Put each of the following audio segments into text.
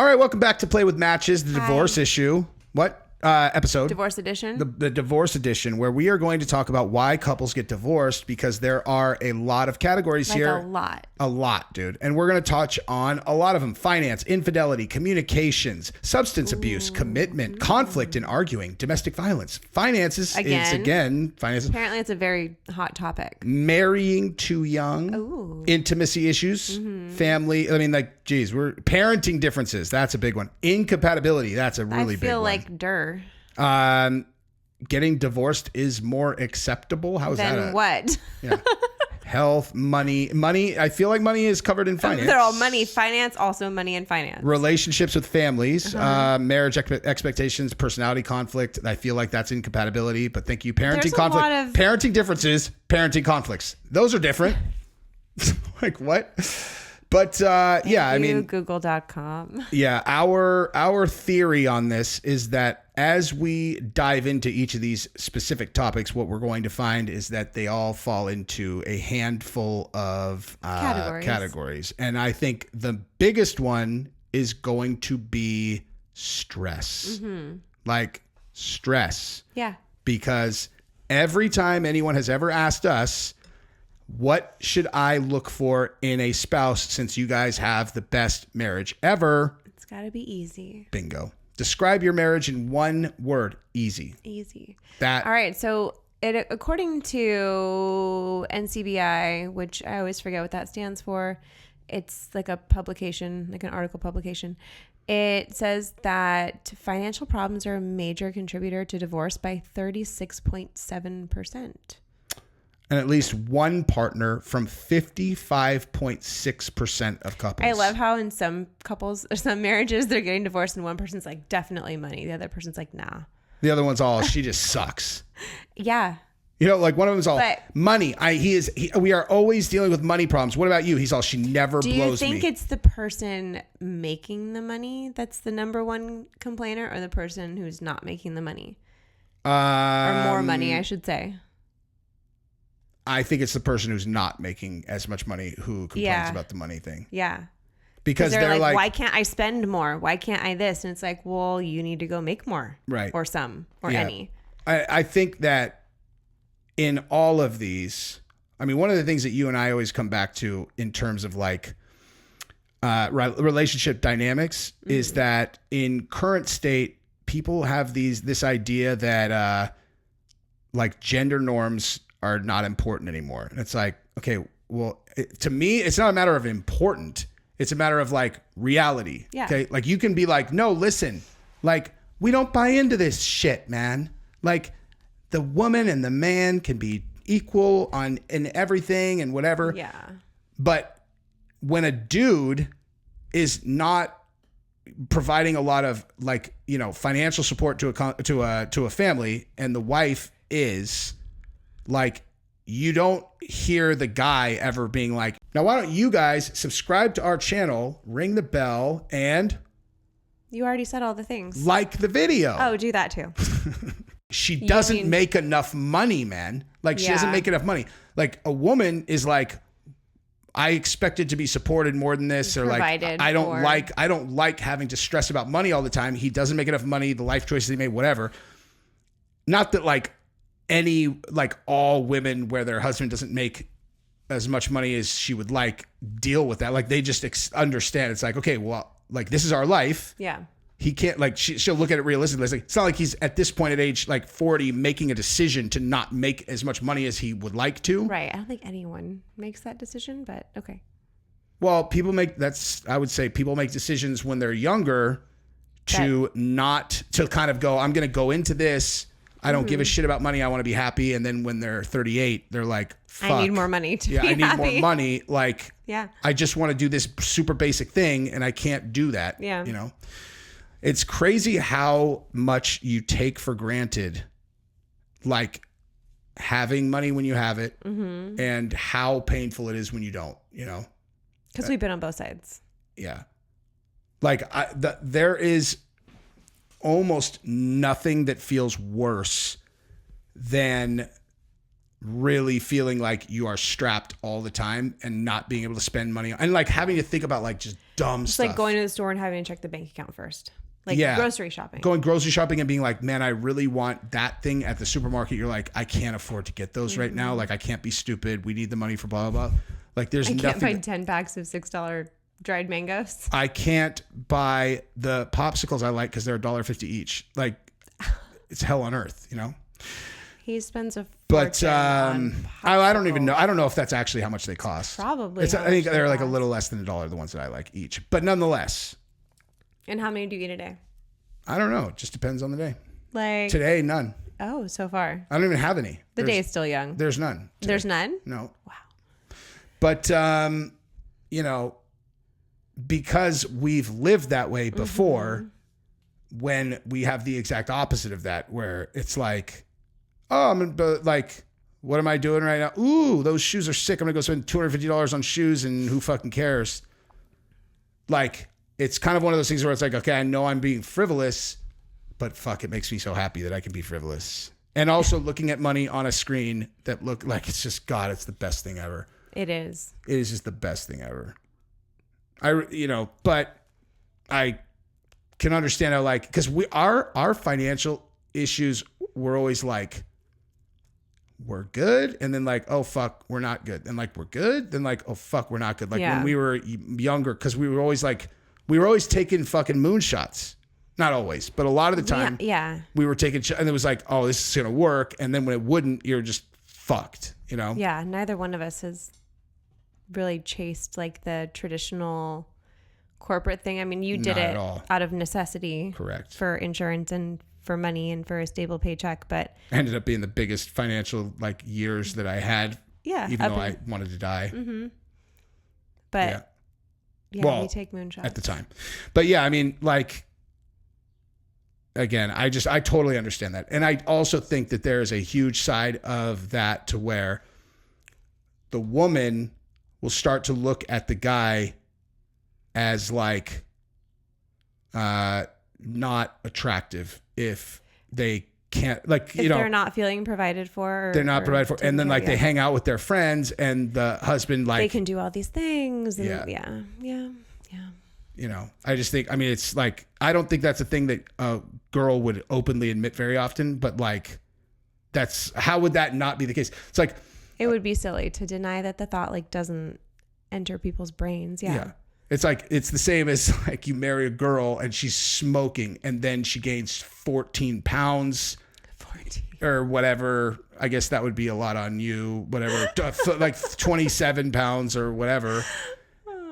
right, welcome back to Play with Matches, the divorce issue. What? Episode? Divorce edition? The divorce edition, where we are going to talk about why couples get divorced, because there are a lot of categories here. A lot, dude. And we're going to touch on a lot of them. Finance, infidelity, communications, substance abuse, commitment, conflict and arguing, domestic violence, finances. Finances. Apparently it's a very hot topic. Marrying too young, intimacy issues, family. I mean, like, geez, we're parenting differences. That's a big one. Incompatibility. That's a really big one. I feel like getting divorced is more acceptable. How is that? Then what? Yeah. Health, money. I feel like money is covered in finance. They're all money, finance, also money and finance. Relationships with families, marriage expectations, personality conflict. I feel like that's incompatibility, but thank you. Parenting conflict, parenting differences, parenting conflicts. Those are different. Like what? But I mean, Google.com. Yeah, our theory on this is that as we dive into each of these specific topics, what we're going to find is that they all fall into a handful of categories. And I think the biggest one is going to be stress. Like stress. Yeah. Because every time anyone has ever asked us, what should I look for in a spouse since you guys have the best marriage ever? It's got to be easy. Bingo. Describe your marriage in one word. Easy. Easy. All right. So according to NCBI, which I always forget what that stands for, it's like a publication, like an article publication. It says that financial problems are a major contributor to divorce by 36.7%. And at least one partner from 55.6% of couples. I love how in some couples or some marriages, they're getting divorced and one person's like, definitely money. The other person's like, nah. The other one's all, she just sucks. Yeah. You know, like one of them's all, money. We are always dealing with money problems. What about you? He's all, she never blows me. Do you think it's the person making the money that's the number one complainer, or the person who's not making the money? Or more money, I should say. I think it's the person who's not making as much money who complains about the money thing. Yeah. Because they're like, why can't I spend more? Why can't I this? And it's like, well, you need to go make more. Right. Or some, or any. I think that in all of these, I mean, one of the things that you and I always come back to in terms of like relationship dynamics is that in current state, people have this idea that like gender norms are not important anymore. And it's like, okay, well, to me, it's not a matter of important. It's a matter of like reality. Yeah. Okay. Like you can be like, no, listen, like we don't buy into this shit, man. Like the woman and the man can be equal in everything and whatever. Yeah. But when a dude is not providing a lot of like, you know, financial support to a family, and the wife is, like, you don't hear the guy ever being like, now why don't you guys subscribe to our channel, ring the bell, and you already said all the things. Like the video. Oh, do that too. She doesn't make enough money, man. Like she doesn't make enough money. Like a woman is like, I expected to be supported more than this, or like I don't like having to stress about money all the time. He doesn't make enough money, the life choices he made, whatever. Not that like all women where their husband doesn't make as much money as she would like deal with that. Like they just understand. It's like, okay, well, like this is our life. Yeah. He can't like, she'll look at it realistically. It's like, it's not like he's at this point at age like 40 making a decision to not make as much money as he would like to. Right. I don't think anyone makes that decision, but okay. Well, I would say people make decisions when they're younger to kind of go, I'm going to go into this. I don't give a shit about money. I want to be happy. And then when they're 38, they're like, fuck. I need more money to be happy. I need more money. Like, yeah. I just want to do this super basic thing and I can't do that. Yeah. You know, it's crazy how much you take for granted, like having money when you have it and how painful it is when you don't, you know? Because we've been on both sides. Yeah. Like there is almost nothing that feels worse than really feeling like you are strapped all the time and not being able to spend money and like having to think about like just dumb stuff. It's like going to the store and having to check the bank account first. Like grocery shopping. Going grocery shopping and being like, man, I really want that thing at the supermarket. You're like, I can't afford to get those right now. Like, I can't be stupid. We need the money for blah, blah, blah. Like, there's nothing. I can't buy 10 packs of $6 dried mangoes. I can't buy the popsicles I like because they're $1.50 each. Like, it's hell on earth, you know? He spends a But I don't even know. I don't know if that's actually how much they cost. Probably. I think they're like a little less than $1, the ones that I like each. But nonetheless. And how many do you eat a day? I don't know. It just depends on the day. Like today, none. Oh, so far. I don't even have any. The day is still young. There's none. Today. There's none? No. Wow. But, you know, because we've lived that way before, when we have the exact opposite of that, where it's like, oh, like, what am I doing right now? Ooh, those shoes are sick. I'm going to go spend $250 on shoes and who fucking cares? Like, it's kind of one of those things where it's like, okay, I know I'm being frivolous, but fuck, it makes me so happy that I can be frivolous. And also looking at money on a screen that look like it's just, God, it's the best thing ever. It is. It is just the best thing ever. But I can understand how, like, because our financial issues were always like, we're good, and then like, oh fuck, we're not good, and like, we're good, then like, oh fuck, we're not good. Like when we were younger, because we were always taking fucking moonshots. Not always, but a lot of the time, we were taking and it was like, oh, this is gonna work, and then when it wouldn't, you're just fucked, you know? Yeah, neither one of us has really chased like the traditional corporate thing. I mean, you did it out of necessity, correct, for insurance and for money and for a stable paycheck, but ended up being the biggest financial like years that I had. Yeah, even though I wanted to die. But well, we take moonshots at the time. But yeah, I mean, like, again, I totally understand that. And I also think that there is a huge side of that to where the woman will start to look at the guy as like not attractive if they can't, like, if they're not feeling provided for. They're not provided for. And then like they hang out with their friends and the husband, like, they can do all these things. And yeah. You know, I just think, I mean, it's like, I don't think that's a thing that a girl would openly admit very often, but like, how would that not be the case? It's like, it would be silly to deny that the thought like doesn't enter people's brains. Yeah. It's like, it's the same as like you marry a girl and she's smoking and then she gains 14 pounds 14 or whatever. I guess that would be a lot on you, whatever, like 27 pounds or whatever.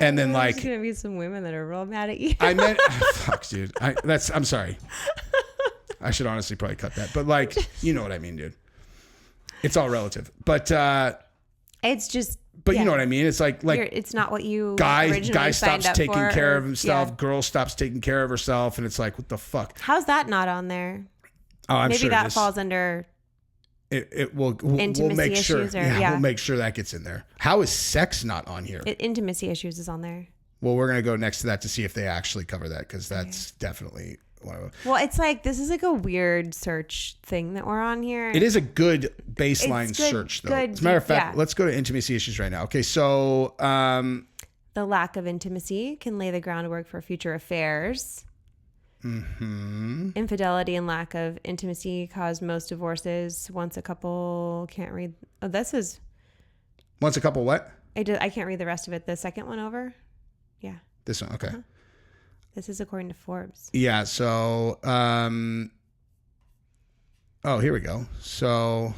And then like, there's going to be some women that are real mad at you. I meant, fuck dude. I'm sorry. I should honestly probably cut that, but like, you know what I mean, dude. It's all relative, but, it's just, but you know what I mean? It's like it's not what you guy stops taking care of himself. Girl stops taking care of herself. And it's like, what the fuck? How's that not on there? Oh, I'm maybe sure that falls under we'll intimacy make sure. issues. We'll make sure that gets in there. How is sex not on here? Intimacy issues is on there. Well, we're going to go next to that to see if they actually cover that. Cause that's definitely one of them. Well, it's like, this is like a weird search thing that we're on here. It is a good baseline search though. As a matter of fact, let's go to intimacy issues right now. Okay. So, the lack of intimacy can lay the groundwork for future affairs. Infidelity and lack of intimacy cause most divorces. Once a couple can't read. Oh, this is. Once a couple what? I can't read the rest of it. The second one over. Yeah. This one. Okay. This is according to Forbes. Yeah. So, oh, here we go. So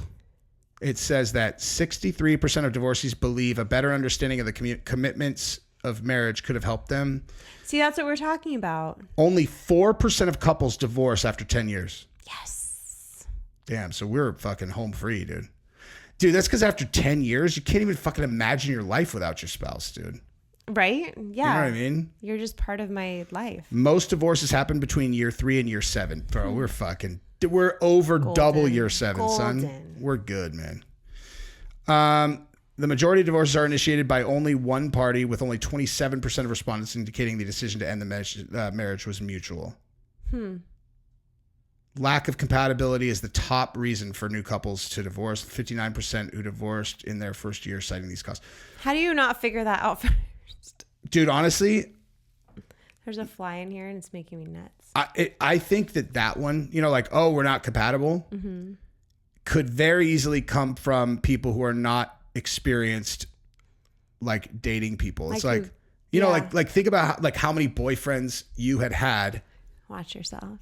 it says that 63% of divorcees believe a better understanding of the commitments of marriage could have helped them. See, that's what we're talking about. Only 4% of couples divorce after 10 years. Yes. Damn. So we're fucking home free, dude. Dude, that's because after 10 years, you can't even fucking imagine your life without your spouse, dude. Right? Yeah. You know what I mean? You're just part of my life. Most divorces happen between year 3 and year 7. Bro, we're over double year 7, son. We're good, man. The majority of divorces are initiated by only one party, with only 27% of respondents indicating the decision to end the marriage was mutual. lack of compatibility is the top reason for new couples to divorce. 59% who divorced in their first year citing these causes. How do you not figure that out first? Dude, honestly, there's a fly in here and it's making me nuts. I think that one, you know, like, oh, we're not compatible, could very easily come from people who are not experienced, like, dating people. It's like, you know, like think about how many boyfriends you had. Watch yourself.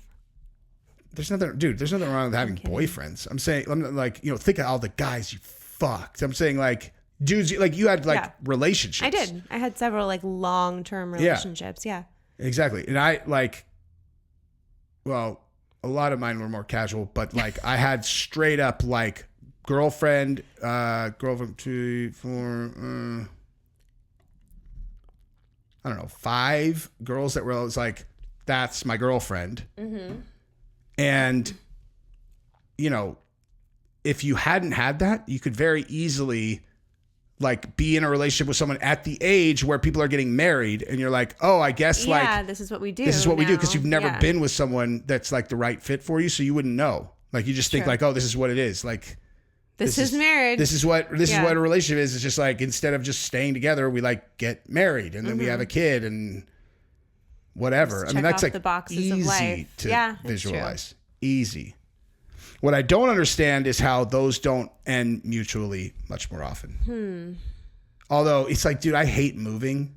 There's nothing wrong with having boyfriends. I'm saying, like, you know, think of all the guys you fucked. I'm saying, like, dudes, like, you had, like, relationships. I did. I had several, like, long-term relationships. Yeah. Exactly. And I, like, well, a lot of mine were more casual, but, like, I had straight up, like, girlfriend, 2, 4, I don't know, 5 girls that were, I was like, that's my girlfriend. And, you know, if you hadn't had that, you could very easily, like, be in a relationship with someone at the age where people are getting married, and you're like, oh, I guess, like, this is what we do. This is what we do, because you've never been with someone that's, like, the right fit for you, so you wouldn't know. Like, you just think, like, oh, this is what it is. Like, this is marriage. This is what a relationship is. It's just like, instead of just staying together, we, like, get married, and then we have a kid and whatever. I mean, that's, like, the boxes easy of life. to visualize. Easy. What I don't understand is how those don't end mutually much more often. Although it's like, dude, I hate moving.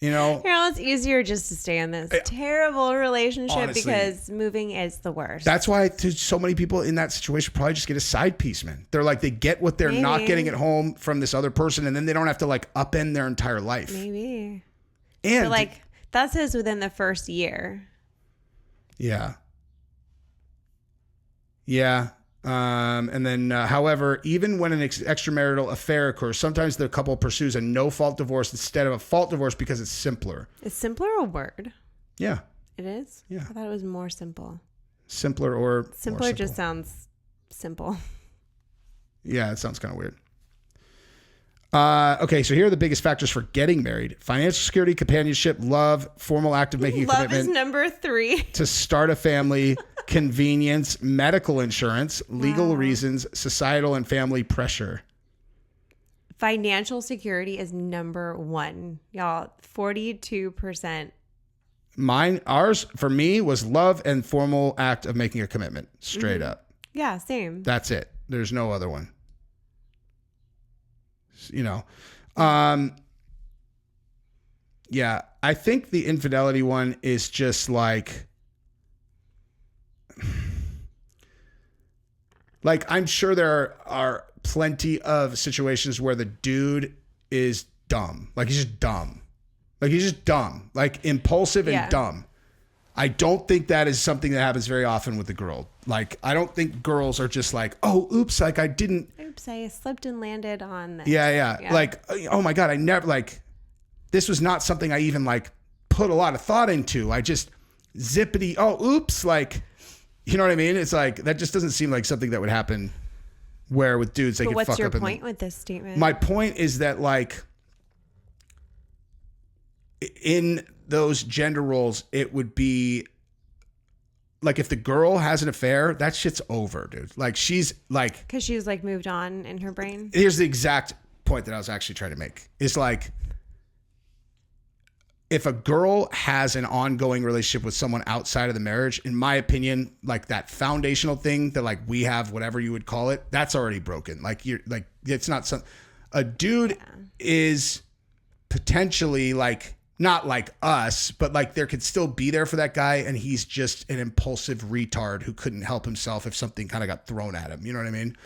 You know, it's easier just to stay in this terrible relationship, honestly, because moving is the worst. That's why so many people in that situation probably just get a side piece, man. They're like, they get what they're not getting at home from this other person, and then they don't have to, like, upend their entire life. Maybe. And but, like, that says within the first year. Yeah. Yeah. And then, however, even when an extramarital affair occurs, sometimes the couple pursues a no-fault divorce instead of a fault divorce because it's simpler. Is simpler a word? Yeah. It is? Yeah. I thought it was more simple. Simpler or simpler more just sounds simple. Yeah, it sounds kind of weird. Okay, so here are the biggest factors for getting married: financial security, companionship, love, formal act of making a commitment. Love is number 3. To start a family, convenience, medical insurance, legal reasons, societal and family pressure. Financial security is number 1. Y'all, 42%. Ours, for me, was love and formal act of making a commitment. Straight up. Yeah, same. That's it. There's no other one. You know, yeah, I think the infidelity one is just like I'm sure there are plenty of situations where the dude is dumb. Like, he's just dumb. Like, he's just dumb, like impulsive and dumb. I don't think that is something that happens very often with the girl. Like, I don't think girls are just like, oh, oops, like, I slipped and landed on this. Yeah. Like, oh my God, I never, like, this was not something I even, like, put a lot of thought into. I just zippity, oh, oops, like, you know what I mean? It's like, that just doesn't seem like something that would happen where with dudes they could fuck up. What's your point with this statement? My point is that, like, in those gender roles, it would be like, if the girl has an affair, that shit's over, dude. Like, she's like, because she's, like, moved on in her brain. Here's the exact point that I was actually trying to make. It's like, if a girl has an ongoing relationship with someone outside of the marriage, in my opinion, like, that foundational thing that, like, we have, whatever you would call it, that's already broken. Like, you're like, it's not some, a dude is potentially, like, not like us, but, like, there could still be there for that guy, and he's just an impulsive retard who couldn't help himself if something kind of got thrown at him. You know what I mean?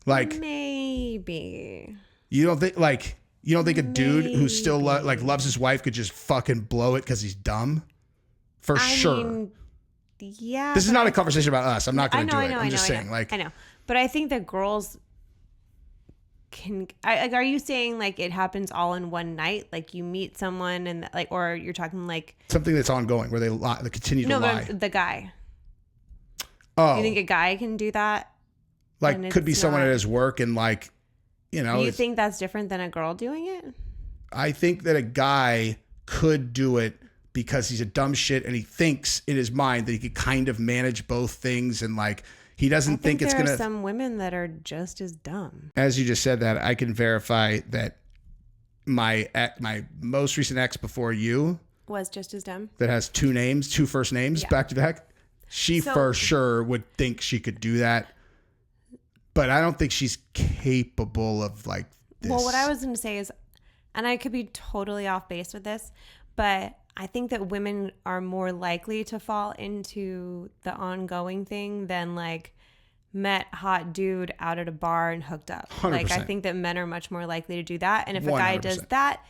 Like, maybe. You don't think a dude who still loves his wife could just fucking blow it because he's dumb? For sure. Mean, yeah. This is not a conversation about us. I'm not going to do it. I'm just saying, like, I know, but I think that girls are you saying, like, it happens all in one night? Like, you meet someone and, like, or you're talking, like, something that's ongoing where they continue to lie? No, the guy. Oh. You think a guy can do that? Like, could be someone at his work and, like, you know. Do you think that's different than a girl doing it? I think that a guy could do it, because he's a dumb shit and he thinks in his mind that he could kind of manage both things, and like he doesn't think it's gonna. There are some women that are just as dumb. As you just said that, I can verify that my most recent ex before you was just as dumb. That has two first names back to back. She for sure would think she could do that, but I don't think she's capable of like this. Well, what I was going to say is, and I could be totally off base with this, but I think that women are more likely to fall into the ongoing thing than like met hot dude out at a bar and hooked up. 100%. Like I think that men are much more likely to do that. And if a 100%. guy does that,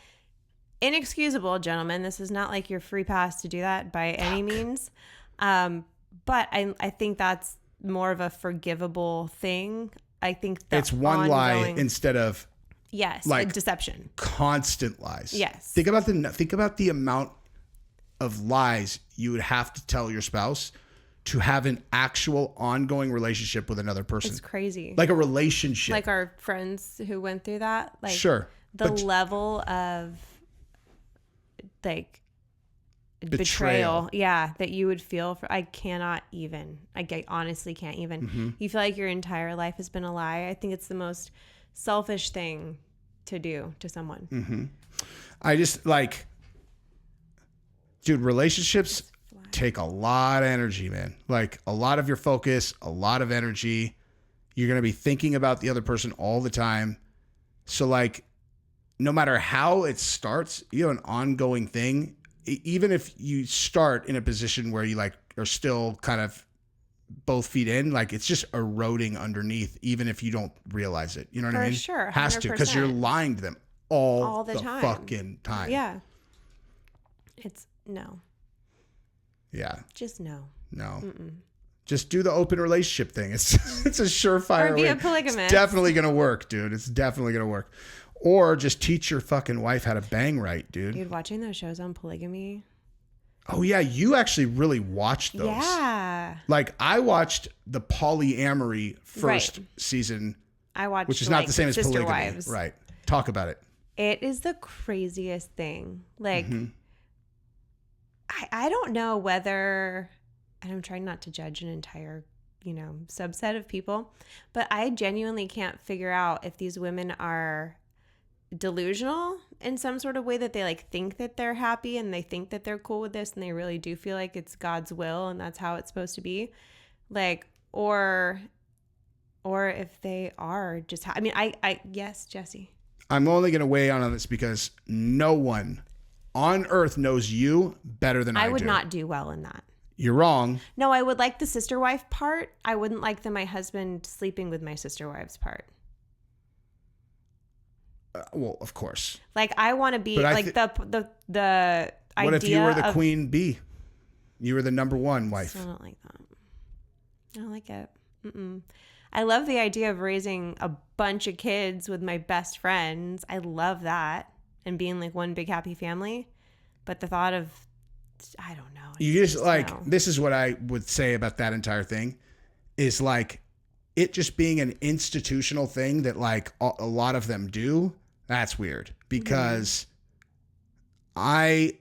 inexcusable, gentlemen. This is not like your free pass to do that by any means. But I think that's more of a forgivable thing. I think that it's one lie instead of like deception, constant lies. Yes. Think about the amount of lies you would have to tell your spouse to have an actual ongoing relationship with another person. It's crazy. Like a relationship. Like our friends who went through that. Like sure. The level of like betrayal. Yeah. That you would feel for, I honestly can't even. Mm-hmm. You feel like your entire life has been a lie. I think it's the most selfish thing to do to someone. Mm-hmm. I just like, dude, relationships take a lot of energy, man. Like a lot of your focus, a lot of energy. You're going to be thinking about the other person all the time. So like, no matter how it starts, you have an ongoing thing. Even if you start in a position where you like are still kind of both feet in, like it's just eroding underneath, even if you don't realize it. You know what I mean? For sure. 100%. Has to, because you're lying to them all the time. Fucking time. Yeah. It's no. Yeah. Just no. No. Mm-mm. Just do the open relationship thing. It's a surefire or be way. A polygamist. It's definitely going to work, dude. It's definitely going to work. Or just teach your fucking wife how to bang right, dude. Dude, watching those shows on polygamy. Oh, yeah. You actually really watched those. Yeah. Like, I watched the polyamory first season. I watched, which is not the same as polygamy. Wives. Right. Talk about it. It is the craziest thing. Like, I don't know whether, and I'm trying not to judge an entire, subset of people, but I genuinely can't figure out if these women are delusional in some sort of way, that they like think that they're happy and they think that they're cool with this and they really do feel like it's God's will and that's how it's supposed to be, like, or if they are just yes, Jesse. I'm only going to weigh on this because no one on earth knows you better than I do. I would not do well in that. You're wrong. No, I would like the sister wife part. I wouldn't like my husband sleeping with my sister wives part. Well, of course. Like I want to be like the idea. What if you were the queen bee? You were the number one wife. I don't like that. I don't like it. Mm-mm. I love the idea of raising a bunch of kids with my best friends. I love that, and being like one big happy family. But the thought of, I don't know. You just like, this is what I would say about that entire thing, is like it just being an institutional thing that like a lot of them do. That's weird, because I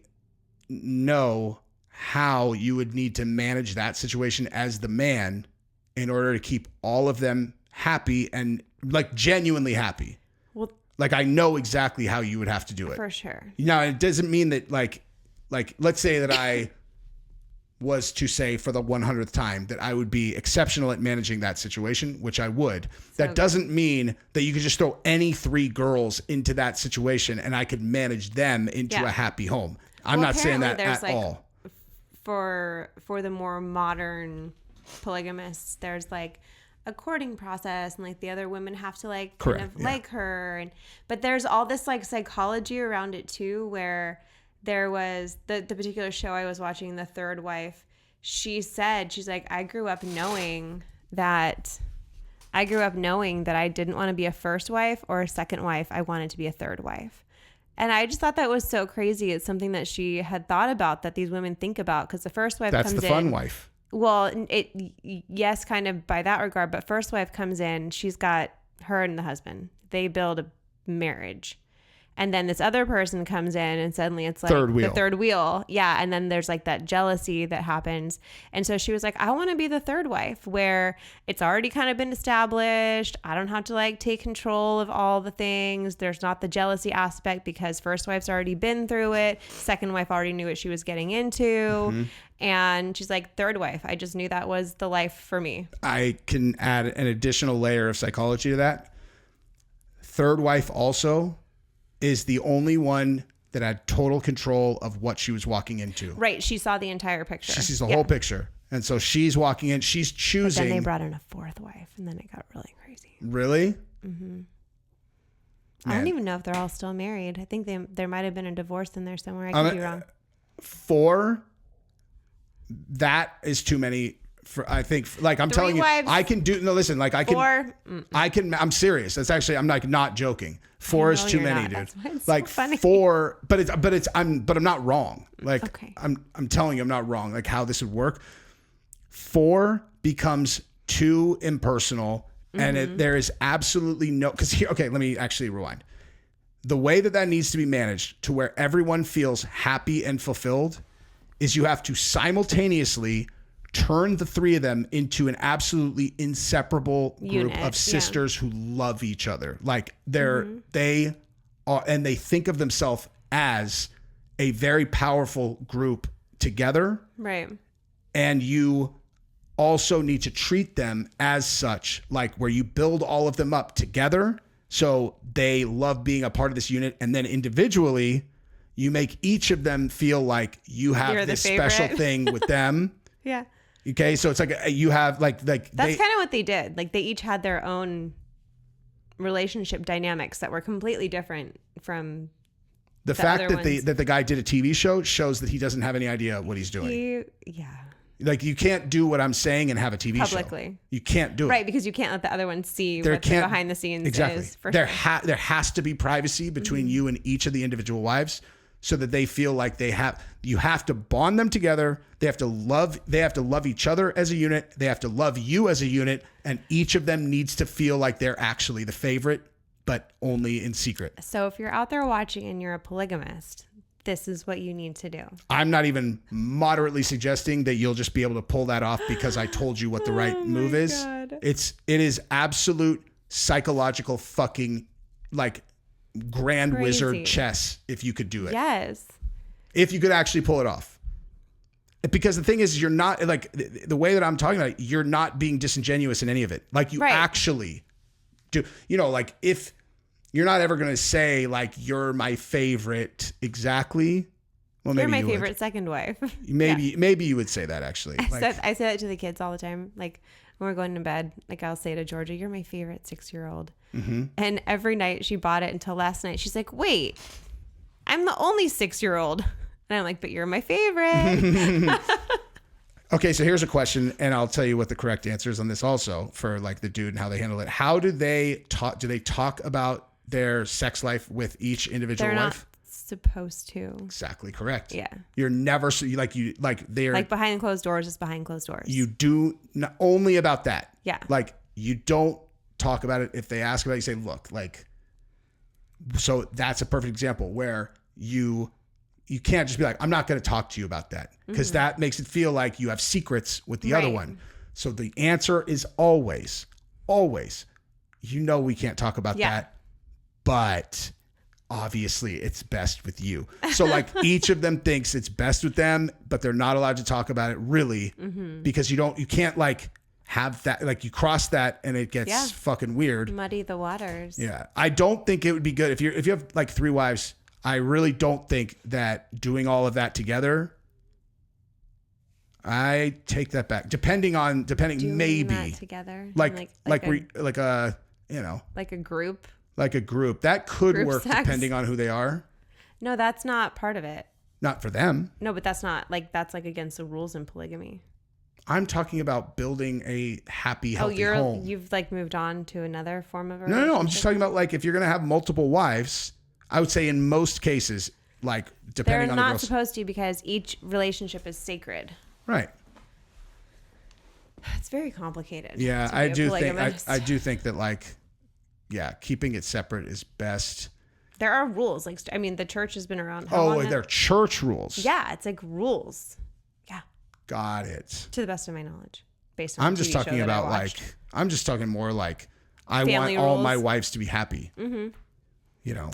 know how you would need to manage that situation as the man in order to keep all of them happy and like genuinely happy. Well, like I know exactly how you would have to do it. For sure. Now, it doesn't mean that like let's say that I was to say for the 100th time that I would be exceptional at managing that situation, which I would. That doesn't mean that you could just throw any 3 girls into that situation and I could manage them into a happy home. I'm not saying that at all. For the more modern polygamists, there's like a courting process, and like the other women have to like kind of like her, but there's all this like psychology around it too, where there was the particular show I was watching, The Third Wife. She's like, I grew up knowing that I didn't want to be a first wife or a second wife. I wanted to be a third wife. And I just thought that was so crazy. It's something that she had thought about, that these women think about, because the first wife comes in. That's the fun wife. Well, yes, kind of by that regard. But first wife comes in, she's got her and the husband. They build a marriage. And then this other person comes in and suddenly it's like the third wheel. Yeah. And then there's like that jealousy that happens. And so she was like, I want to be the third wife where it's already kind of been established. I don't have to like take control of all the things. There's not the jealousy aspect because first wife's already been through it. Second wife already knew what she was getting into. Mm-hmm. And she's like, third wife. I just knew that was the life for me. I can add an additional layer of psychology to that. Third wife also is the only one that had total control of what she was walking into. Right. She saw the entire picture. She sees the whole picture. And so she's walking in, she's choosing. But then they brought in a fourth wife and then it got really crazy. Really? Mm-hmm. I don't even know if they're all still married. I think there might have been a divorce in there somewhere. I could be wrong. 4, that is too many. I think, like I'm telling you, I can do. No, listen, like I can. 4. I can. I'm serious. That's actually. I'm like not joking. 4 is too many, dude. That's why it's like so funny. 4, but I'm not wrong. Like okay. I'm telling you, I'm not wrong. Like how this would work. 4 becomes too impersonal, and there is absolutely no. Because here, okay, let me actually rewind. The way that needs to be managed to where everyone feels happy and fulfilled is you have to simultaneously turn the 3 of them into an absolutely inseparable group of sisters who love each other. Like they are, and they think of themselves as a very powerful group together. Right. And you also need to treat them as such, like where you build all of them up together. So they love being a part of this unit. And then individually, you make each of them feel like you have this special thing with them. Yeah. Okay, so it's like you have like that's kind of what they did. Like they each had their own relationship dynamics that were completely different from the fact that the guy did a TV show shows that he doesn't have any idea what he's doing. Like you can't do what I'm saying and have a TV publicly. Show. You can't do it. Right, because you can't let the other one see what the behind the scenes is. For there has to be privacy between you and each of the individual wives, so that they feel like you have to bond them together. They have to love each other as a unit. They have to love you as a unit. And each of them needs to feel like they're actually the favorite, but only in secret. So if you're out there watching and you're a polygamist, this is what you need to do. I'm not even moderately suggesting that you'll just be able to pull that off because I told you what the right move is. God. It is absolute psychological fucking like grand wizard chess if you could do it. Yes. If you could actually pull it off. Because the thing is, you're not like the way that I'm talking about it, you're not being disingenuous in any of it. Like you actually do, like if you're not ever going to say like, you're my favorite exactly. Well, maybe you're my favorite second wife. Maybe you would say that actually. I say that to the kids all the time. Like when we're going to bed, like I'll say to Georgia, you're my favorite 6-year-old. Mm-hmm. And every night she bought it until last night. She's like, wait, I'm the only 6-year-old. And I'm like, but you're my favorite. Okay, so here's a question, and I'll tell you what the correct answer is on this also for like the dude and how they handle it. How do they talk? Do they talk about their sex life with each individual wife? They're not supposed to. Exactly correct. Yeah. You're never they're like behind closed doors is behind closed doors. You do not only about that. Yeah. Like you don't talk about it. If they ask about it, you say, look, like, so that's a perfect example where you can't just be like, I'm not going to talk to you about that because that makes it feel like you have secrets with the other one. So the answer is always, we can't talk about that, but obviously it's best with you. So like each of them thinks it's best with them, but they're not allowed to talk about it really because you can't like have that, like you cross that and it gets fucking weird. Muddy the waters. Yeah. I don't think it would be good if you have like 3 wives. I really don't think that doing all of that together. I take that back. Depending maybe that together. Like a group. Like a group that could Group work sex. depending on who they are. No, that's not part of it. Not for them. No, but that's not that's like against the rules in polygamy. I'm talking about building a happy, healthy home. You've like moved on to another form of a relationship? No. I'm just talking about like if you're gonna have multiple wives. I would say in most cases, like depending on the girl. They're not supposed to because each relationship is sacred. Right. It's very complicated. Yeah, I do think that like, keeping it separate is best. There are rules. Like, I mean, the church has been around. How long now? They're church rules. Yeah, it's like rules. Yeah. Got it. To the best of my knowledge, based on I'm just talking about like, I'm just talking more like, I want all my wives to be happy. Mm-hmm. You know.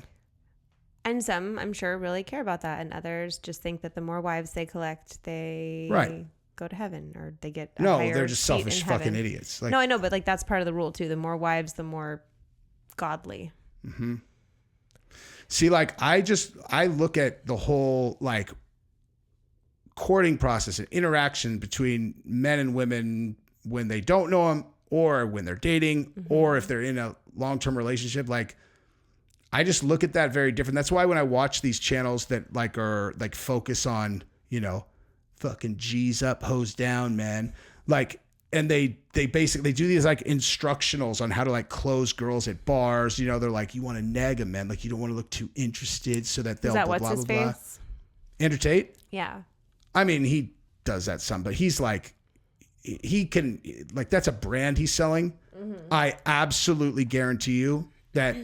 And some, I'm sure, really care about that, and others just think that the more wives they collect, they go to heaven, or they get a higher they're just selfish seat in fucking heaven. idiots. Like, no, I know, but like that's part of the rule too. The more wives, the more godly. Mm-hmm. See, like I look at the whole like courting process and interaction between men and women when they don't know them, or when they're dating, or if they're in a long-term relationship. Like, I just look at that very different. That's why when I watch these channels that like are like focus on, you know, fucking G's up, hose down, man. Like, and they basically do these like instructionals on how to like close girls at bars. You know, they're like, you want to nag them, man. Like, you don't want to look too interested so that they'll blah, blah, blah, blah. Andrew Tate? Yeah. I mean, he does that some, but he's like, he can, like, that's a brand he's selling. Mm-hmm. I absolutely guarantee you that,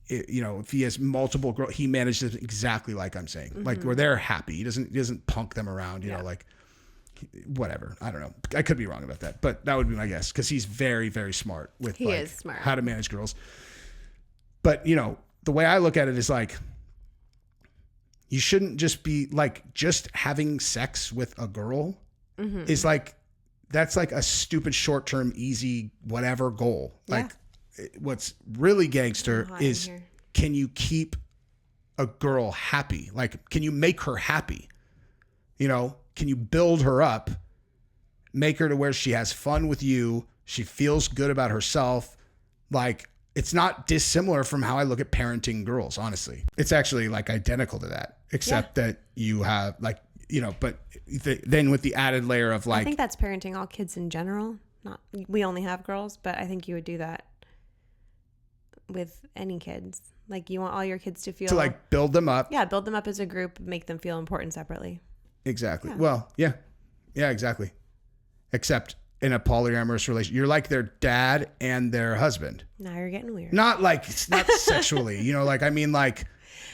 you know, if he has multiple girls, he manages exactly like I'm saying, like where they're happy. He doesn't punk them around, you know, like whatever. I don't know. I could be wrong about that, but that would be my guess, because he's very, very smart with how to manage girls. But, you know, the way I look at it is like, you shouldn't just be like, just having sex with a girl is like, that's like a stupid short-term, easy, whatever goal. Like, what's really gangster is, can you keep a girl happy? Like, can you make her happy? You know, can you build her up, make her to where she has fun with you, she feels good about herself? Like, it's not dissimilar from how I look at parenting girls, honestly. It's actually like identical to that, except that you have like, you know, but then with the added layer of like, I think that's parenting all kids in general. Not, we only have girls, but I think you would do that with any kids. Like, you want all your kids to feel, to like build them up. Yeah, build them up as a group, make them feel important separately. Exactly. Yeah. Well, yeah, exactly. Except in a polyamorous relationship, you're like their dad and their husband. Now you're getting weird. Not like, not sexually, you know, like, I mean, like,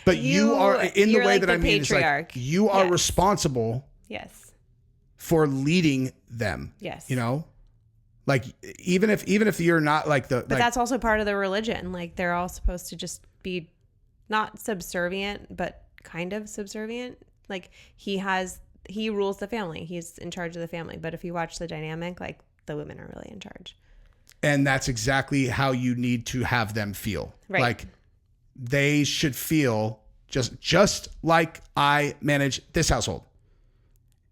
but you are, in the way like that I mean, patriarch. Is like, you are responsible. Yes. For leading them. Yes. You know, like, even if you're not like the, but like, that's also part of the religion. Like, they're all supposed to just be not subservient, but kind of subservient. Like, he rules the family. He's in charge of the family. But if you watch the dynamic, like, the women are really in charge. And that's exactly how you need to have them feel. Right. Like, they should feel just like I manage this household.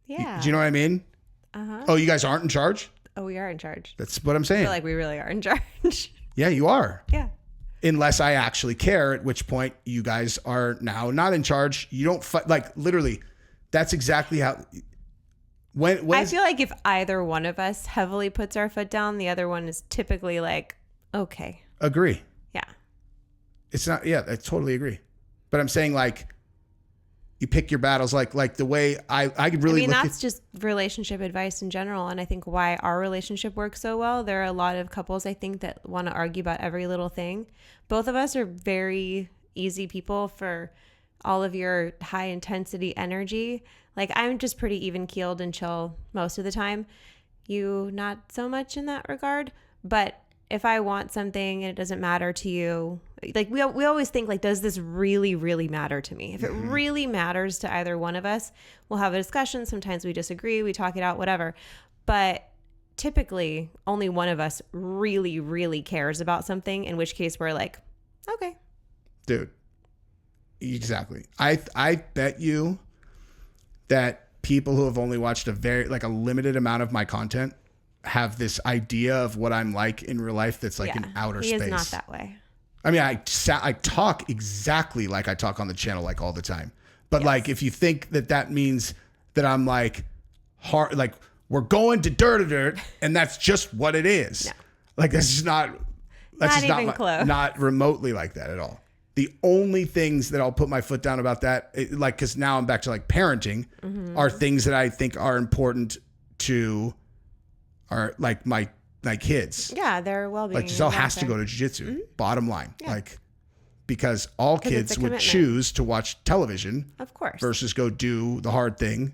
Yeah. Do you know what I mean? Uh-huh. Oh, you guys aren't in charge? Oh, we are in charge. That's what I'm saying. I feel like we really are in charge. Yeah, you are. Yeah. Unless I actually care, at which point you guys are now not in charge. You don't fight. Like, literally, that's exactly how. When I feel like if either one of us heavily puts our foot down, the other one is typically like, okay. Agree. Yeah. It's not. Yeah, I totally agree. But I'm saying, like, you pick your battles, like the way I could really. I mean, that's just relationship advice in general, and I think why our relationship works so well. There are a lot of couples, I think, that want to argue about every little thing. Both of us are very easy people for all of your high intensity energy. Like, I'm just pretty even keeled and chill most of the time. You not so much in that regard, but if I want something and it doesn't matter to you, like we always think, like, does this really, really matter to me? If it really matters to either one of us, we'll have a discussion. Sometimes we disagree, we talk it out, whatever. But typically only one of us really, really cares about something, in which case we're like, okay. Dude, exactly. I bet you that people who have only watched a limited amount of my content have this idea of what I'm like in real life that's like in outer space. He is not that way. I mean, I talk exactly like I talk on the channel, like, all the time. But like, if you think that means that I'm like hard, like, we're going to dirt, and that's just what it is. No. Like, that's just not close. Not remotely like that at all. The only things that I'll put my foot down about that, like, because now I'm back to like parenting, are things that I think are important to, are like my kids. Yeah, their well-being. Like, Jazelle has to go to jiu-jitsu. Bottom line, like, because all kids would choose to watch television, of course, versus go do the hard thing.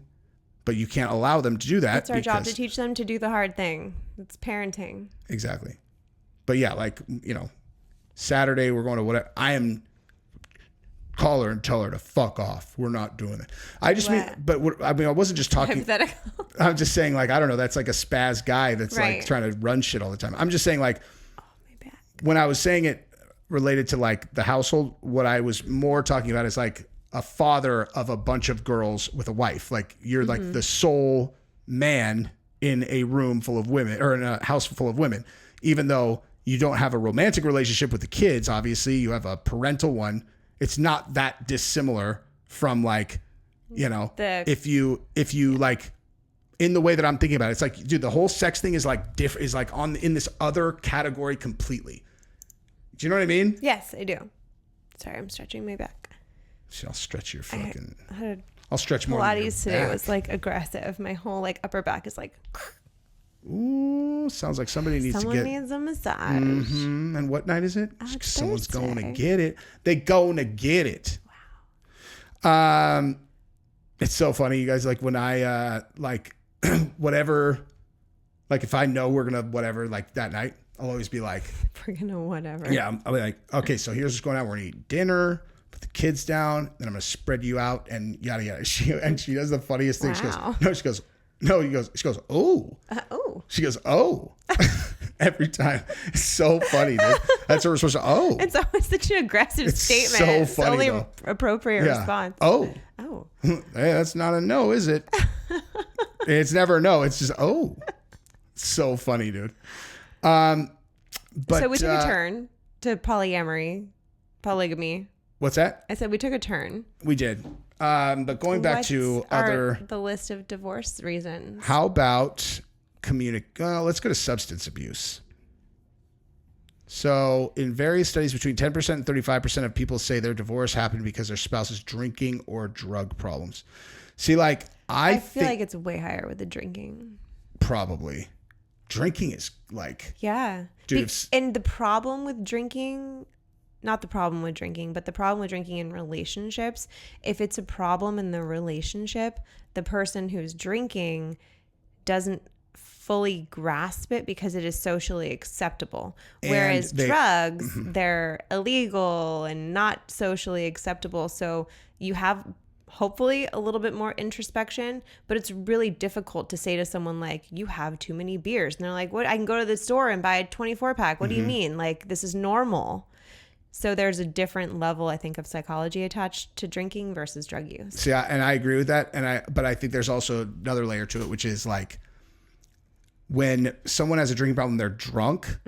But you can't allow them to do that. It's our job to teach them to do the hard thing. It's parenting. Exactly. But yeah, like, you know, Saturday we're going to whatever. Call her and tell her to fuck off. We're not doing that. I just mean, but I wasn't just talking. Hypothetical. I'm just saying, like, I don't know. That's like a spaz guy that's like trying to run shit all the time. I'm just saying, like, when I was saying it related to like the household, what I was more talking about is like a father of a bunch of girls with a wife. Like you're like the sole man in a room full of women or in a house full of women, even though you don't have a romantic relationship with the kids. Obviously you have a parental one. It's not that dissimilar from like, you know, if you like in the way that I'm thinking about it, it's like, dude, the whole sex thing is like different, is like in this other category completely. Do you know what I mean? Yes, I do. Sorry, I'm stretching my back. I'll stretch your fucking. I'll stretch more. Pilates today was like aggressive. My whole like upper back is like. Ooh, sounds like somebody needs a massage. Mm-hmm. And what night is it? Someone's going to get it. They going to get it. Wow. It's so funny, you guys. Like when I like whatever, like if I know we're gonna whatever like that night, I'll always be like, we're gonna whatever. Yeah, I'll be like, okay, so here's what's going on. We're gonna eat dinner. Put the kids down, then I'm gonna spread you out and yada yada. She does the funniest thing. Wow. She goes, oh. Oh. She goes, oh. Every time. It's so funny, dude. That's what we're supposed to, oh. It's always such an aggressive statement. So funny, it's the only though. Appropriate response. Oh. Oh. Hey, that's not a no, is it? It's never a no. It's just, oh. So funny, dude. But so we took a turn to polygamy. What's that? I said we took a turn. We did. But going back to the list of divorce reasons. How about let's go to substance abuse. So in various studies, between 10% and 35% of people say their divorce happened because their spouse is drinking or drug problems. See, like I feel like it's way higher with the drinking. Probably. Drinking is like, yeah. Dude, and the problem with drinking, not the problem with drinking, but the problem with drinking in relationships, if it's a problem in the relationship, the person who's drinking doesn't fully grasp it because it is socially acceptable. Whereas drugs, they're illegal and not socially acceptable. So you have hopefully a little bit more introspection, but it's really difficult to say to someone like, you have too many beers. And they're like, what? I can go to the store and buy a 24 pack. What do you mean? Like, this is normal. So there's a different level, I think, of psychology attached to drinking versus drug use. See, and I agree with that. But I think there's also another layer to it, which is like when someone has a drinking problem, they're drunk.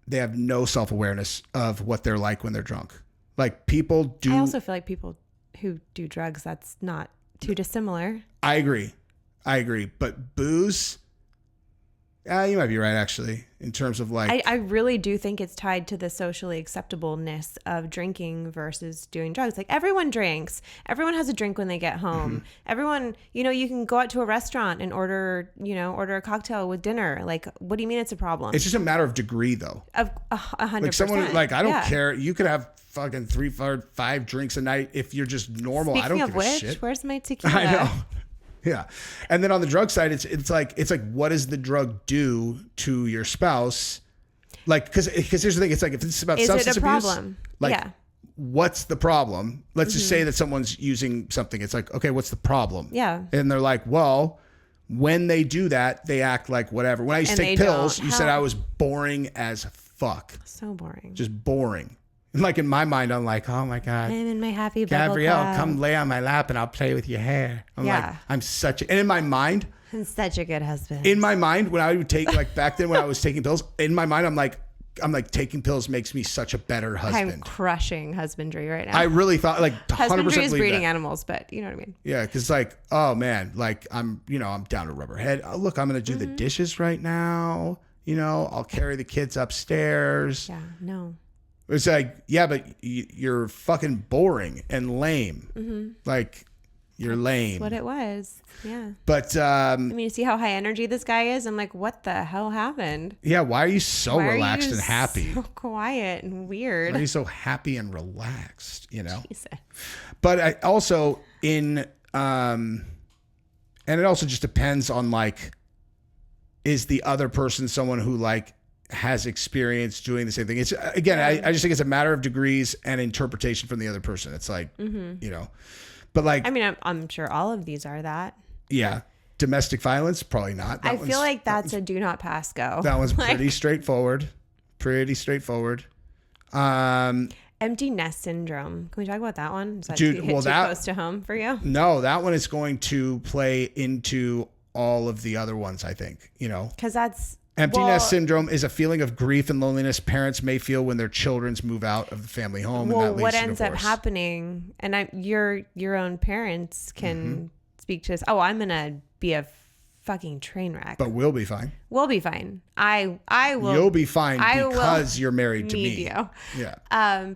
They have no self-awareness of what they're like when they're drunk. Like people do. I also feel like people who do drugs, that's not too dissimilar. I agree. But booze, you might be right, actually, in terms of like... I really do think it's tied to the socially acceptableness of drinking versus doing drugs. Like everyone drinks. Everyone has a drink when they get home. Everyone, you can go out to a restaurant and order a cocktail with dinner. Like, what do you mean it's a problem? It's just a matter of degree, though. Of 100%. Like someone, like, I don't care. You could have fucking 3, 4, 5 drinks a night if you're just normal. Speaking I don't give of which, a shit. Where's my tequila? I know. Yeah. And then on the drug side, it's like what does the drug do to your spouse? Like, because here's the thing, it's like if it's about substance abuse, problem? Like, yeah. What's the problem? Let's just say that someone's using something. It's like, okay, what's the problem? Yeah. And they're like, well, when they do that, they act like whatever. When I used to take pills, you said I was boring as fuck. So boring. Just boring. And like in my mind, I'm like, oh my God. I'm in my happy bubble Gabrielle, club. come lay on my lap and I'll play with your hair. I'm like, I'm such a, and in my mind. I'm such a good husband. In my mind, when I would take, like back then when I was taking pills, in my mind, I'm like taking pills makes me such a better husband. I'm crushing husbandry right now. I really thought like 100% husbandry is breeding that. Animals, but you know what I mean? Yeah. Cause like, oh man, like I'm down to rubber head. Oh, look, I'm going to do the dishes right now. I'll carry the kids upstairs. Yeah, no. It's like, yeah, but you're fucking boring and lame. Like, You're lame. That's what it was. Yeah. But I mean, you see how high energy this guy is? I'm like, what the hell happened? Yeah, why are you so relaxed and happy? So quiet and weird. Why are you so happy and relaxed, Jesus. But I also and it also just depends on like, is the other person someone who like has experience doing the same thing? It's again, I just think it's a matter of degrees and interpretation from the other person. It's like, but like, I mean, I'm sure all of these are that. Yeah. Domestic violence, probably not. I feel like that's a do not pass go. That one's pretty straightforward. Pretty straightforward. Empty nest syndrome. Can we talk about that one? Is that Dude, too close to home for you? No, that one is going to play into all of the other ones, I think, Because that's... Empty nest syndrome is a feeling of grief and loneliness parents may feel when their children move out of the family home. Well, and that leads what to ends up divorce. happening, and your own parents can speak to this. Oh, I'm gonna be a fucking train wreck. But we'll be fine. We'll be fine. I will. You'll be fine because you're married to me. You. Yeah.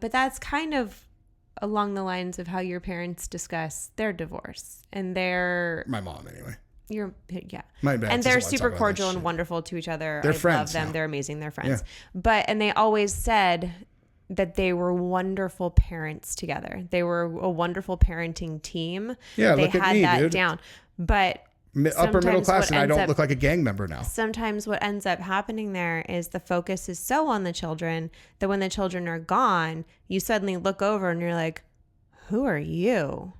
But that's kind of along the lines of how your parents discuss their divorce and their... My mom, anyway. My bad. And they're super cordial and wonderful to each other. They're friends. I love them. Now. They're amazing. They're friends. Yeah. And they always said that they were wonderful parents together. They were a wonderful parenting team. Yeah, they look at had me, that dude. down. But upper middle class, and I don't look like a gang member now. Sometimes what ends up happening there is the focus is so on the children that when the children are gone, you suddenly look over and you're like, who are you?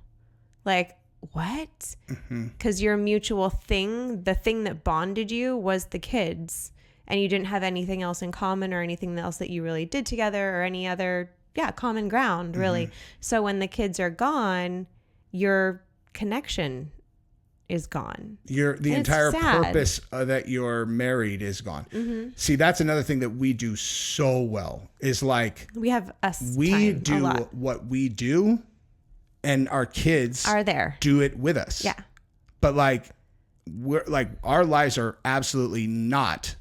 Like, what? Because your mutual thing, the thing that bonded you was the kids, and you didn't have anything else in common or anything else that you really did together or any other common ground really. So when the kids are gone, your connection is gone. The entire purpose that you're married is gone. See, that's another thing that we do so well is like we have we do what we do. And our kids are there. Do it with us. Yeah. But like our lives are absolutely not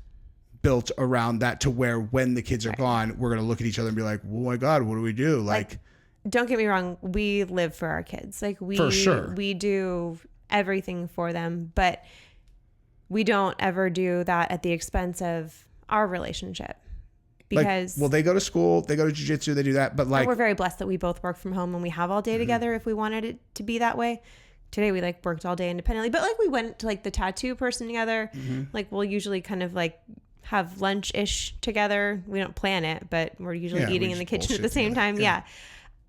built around that to where when the kids are gone, we're going to look at each other and be like, oh my God, what do we do? Like don't get me wrong. We live for our kids. Like for sure. We do everything for them, but we don't ever do that at the expense of our relationship. Because they go to school, they go to jiu-jitsu, they do that, but like we're very blessed that we both work from home and we have all day together if we wanted it to be that way. Today we worked all day independently, but we went to the tattoo person together. We'll usually kind of have lunch-ish together. We don't plan it, but we're usually eating in the kitchen at the same time.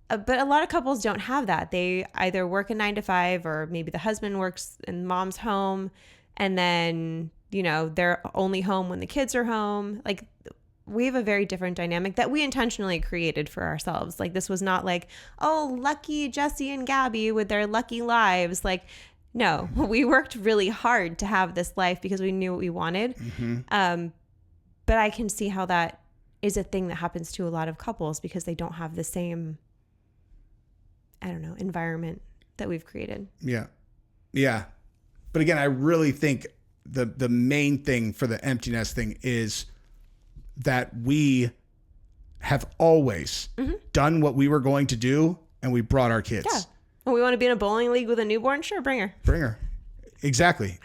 But a lot of couples don't have that. They either work a 9 to 5 or maybe the husband works and mom's home, and then they're only home when the kids are home. We have a very different dynamic that we intentionally created for ourselves. This was not lucky Jesse and Gabby with their lucky lives. No, we worked really hard to have this life because we knew what we wanted. But I can see how that is a thing that happens to a lot of couples because they don't have the same, environment that we've created. Yeah. Yeah. But again, I really think the main thing for the empty nest thing is that we have always done what we were going to do, and we brought our kids. Yeah. Well, we want to be in a bowling league with a newborn? Sure, bring her. Exactly.